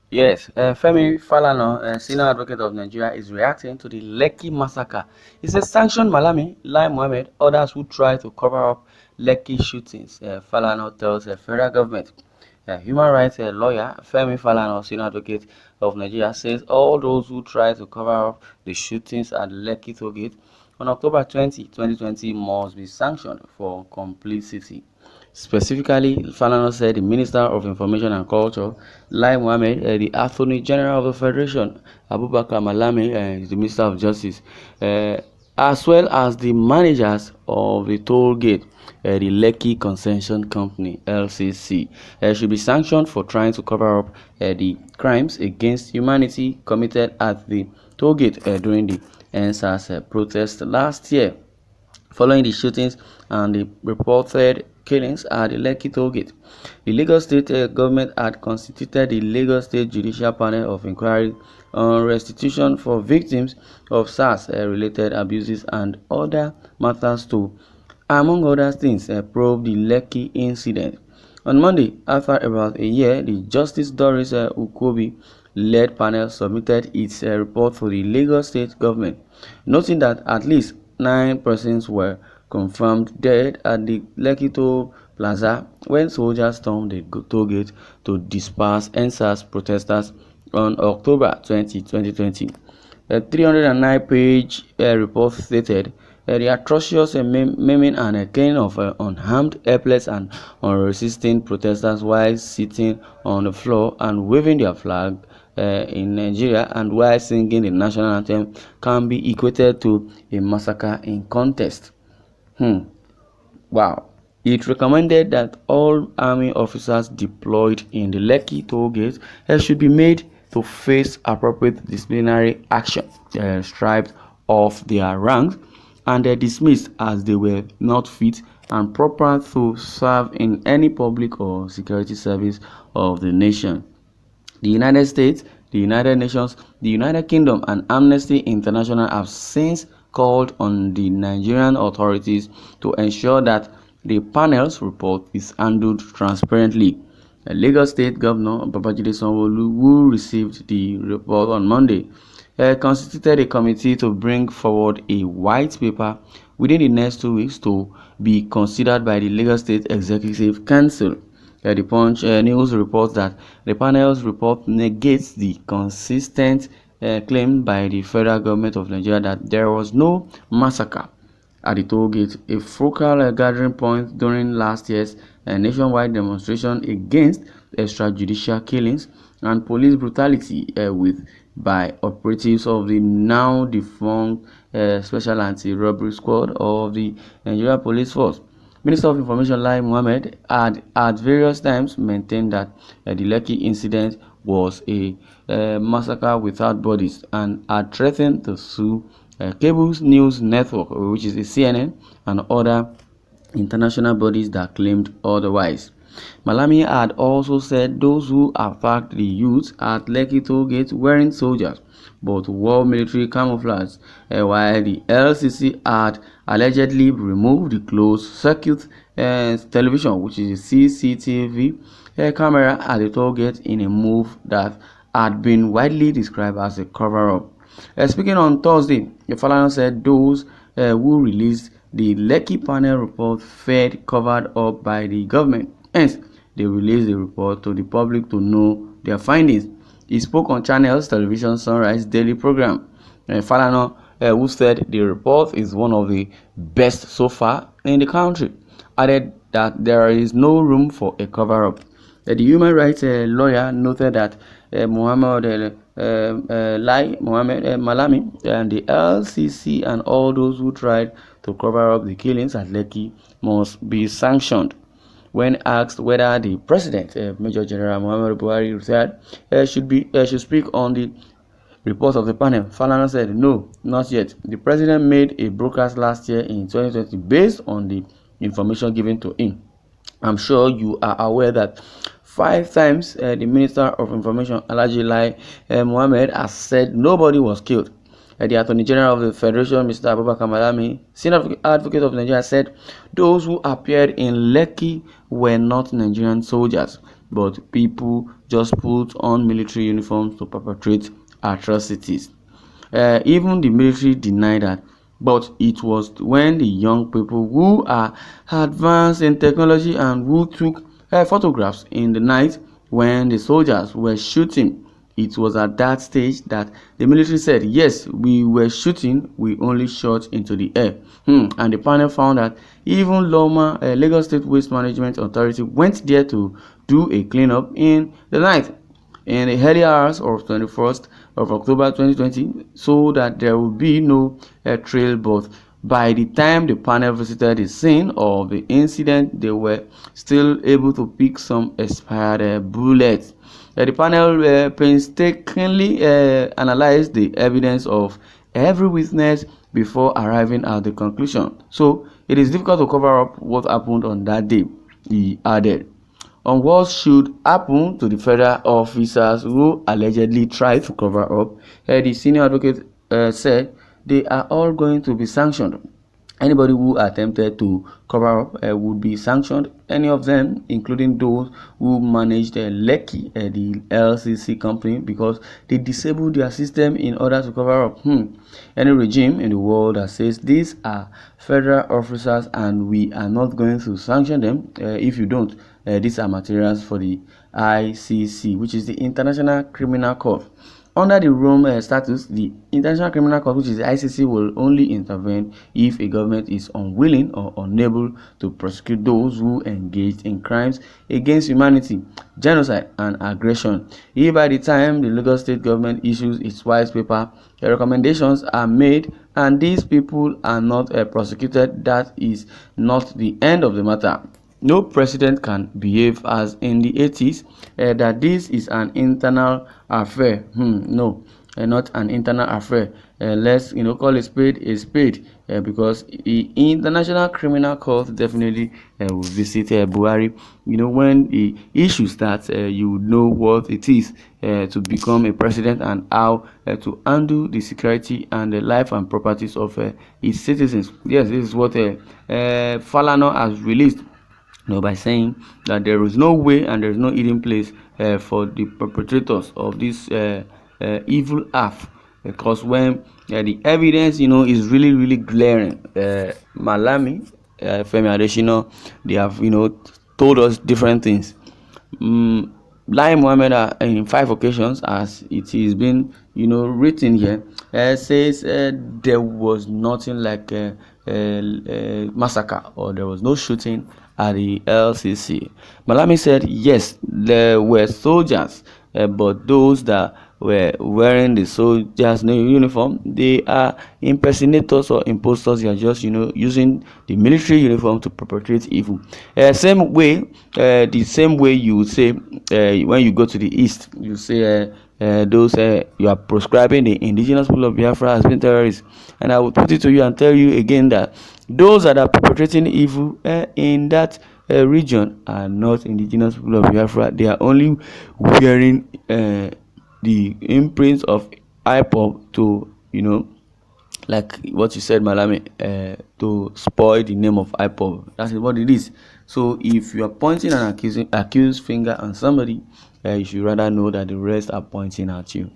Yes, Femi Falana, senior advocate of Nigeria, is reacting to the Lekki massacre. He says sanction Malami, Lai Mohammed, others who try to cover up Lekki shootings. Falana tells the federal government. Human rights lawyer Femi Falana, senior advocate of Nigeria, says all those who try to cover up the shootings at Lekki Tollgate on October 20, 2020 must be sanctioned for complicity. Specifically, Falana said the Minister of Information and Culture, Lai Mohammed, the Attorney General of the Federation, Abubakar Malami, the Minister of Justice, uh, as well as the managers of the toll gate, the Lekki Concession Company (LCC), should be sanctioned for trying to cover up the crimes against humanity committed at the toll gate during the EndSars protest last year. Following the shootings and the reported killings at the Lekki tollgate, the Lagos State government had constituted the Lagos State Judicial Panel of Inquiry on restitution for victims of SARS-related abuses and other matters to, among other things, probe the Lekki incident. On Monday, after about a year, the Justice Doris Ukobi-led panel submitted its report to the Lagos State government, noting that at least 9 persons were confirmed dead at the Lekki Toll Plaza when soldiers stormed the toll gate to disperse EndSars protesters on October 20, 2020. A 309-page report stated the atrocious maiming and killing of unarmed, helpless and unresisting protesters while sitting on the floor and waving their flag in Nigeria and while singing the national anthem can be equated to a massacre in context. Wow. It recommended that all army officers deployed in the Lekki toll gate should be made to face appropriate disciplinary action, stripped of their ranks, and dismissed as they were not fit and proper to serve in any public or security service of the nation. The United States, the United Nations, the United Kingdom, and Amnesty International have since called on the Nigerian authorities to ensure that the panel's report is handled transparently. The Lagos State Governor Babajide Sanwo-Olu, who received the report on Monday, constituted a committee to bring forward a white paper within the next 2 weeks to be considered by the Lagos State Executive Council. The Punch News reports that the panel's report negates the consistent claim by the federal government of Nigeria that there was no massacre at the toll gate, a focal gathering point during last year's nationwide demonstration against extrajudicial killings and police brutality by operatives of the now defunct Special Anti-Robbery Squad of the Nigeria Police Force. Minister of Information Lai Mohammed had at various times maintained that the Lekki incident was a massacre without bodies and had threatened to sue Cable News Network, which is the CNN, and other international bodies that claimed otherwise. Malami had also said those who attacked the youth at Lekki tollgate weren't soldiers but wore military camouflage, while the LCC had allegedly removed the closed-circuit television, which is a CCTV camera at the tollgate in a move that had been widely described as a cover-up. Speaking on Thursday, Falana said those who released the Lekki panel report felt covered up by the government. Hence, they released the report to the public to know their findings. He spoke on Channels Television Sunrise daily program. Falana, who said the report is one of the best so far in the country, added that there is no room for a cover-up. The human rights lawyer noted that Lai Mohammed, Malami, and the LCC and all those who tried to cover up the killings at Lekki must be sanctioned. When asked whether the president, Major General Muhammadu Buhari, retired, should speak on the report of the panel, Falana said, "No, not yet. The president made a broadcast last year in 2020 based on the information given to him. I'm sure you are aware that 5 times the Minister of Information, Alhaji Lai Mohammed, has said nobody was killed. The Attorney General of the Federation, Mr. Abubakar Malami, Senior Advocate of Nigeria, said those who appeared in Lekki were not Nigerian soldiers. but people just put on military uniforms to perpetrate atrocities. Even the military denied that, but it was when the young people who are advanced in technology and who took photographs in the night when the soldiers were shooting. It was at that stage that the military said, yes, we were shooting, we only shot into the air. And the panel found that even Loma, Lagos State Waste Management Authority, went there to do a cleanup in the night, in the early hours of 21st of October 2020, so that there will be no trail. But by the time the panel visited the scene of the incident, they were still able to pick some expired bullets. The panel painstakingly analyzed the evidence of every witness before arriving at the conclusion. So it is difficult to cover up what happened on that day, he added. On what should happen to the federal officers who allegedly tried to cover up, the senior advocate said they are all going to be sanctioned. Anybody who attempted to cover up would be sanctioned. Any of them, including those who managed Lekki, the LCC company, because they disabled their system in order to cover up. Any regime in the world that says these are federal officers and we are not going to sanction them, if you don't, these are materials for the ICC, which is the International Criminal Court. Under the Rome Statute, the International Criminal Court, which is the ICC, will only intervene if a government is unwilling or unable to prosecute those who engaged in crimes against humanity, genocide, and aggression. If by the time the Lagos State government issues its white paper, the recommendations are made and these people are not prosecuted, that is not the end of the matter. No president can behave as in the 80s that this is an internal affair. No, not an internal affair. Let's call a spade because the International Criminal Court definitely will visit Buhari. When the issue starts, you would know what it is to become a president and how to handle the security and the life and properties of its citizens. Yes, this is what Falana has released. By saying that there is no way and there is no hidden place for the perpetrators of this evil act, because when the evidence is really glaring. Malami, Femi Adesina, they have told us different things. Lai Mohammed, in 5 occasions, as it is been written here, says there was nothing like massacre, or there was no shooting at the LCC. Malami said yes, there were soldiers, but those that were wearing the soldiers' uniform, they are impersonators or imposters. They are just using the military uniform to perpetrate evil. The same way you would say when you go to the east, you say those you are proscribing the indigenous people of Biafra as being terrorists. And I will put it to you and tell you again that those that are perpetrating evil in that region are not indigenous people of Biafra. They are only wearing the imprints of IPOB to like what you said, Malami, to spoil the name of IPOB. That's what it is. So if you are pointing an accused finger on somebody, you should rather know that the rest are pointing at you.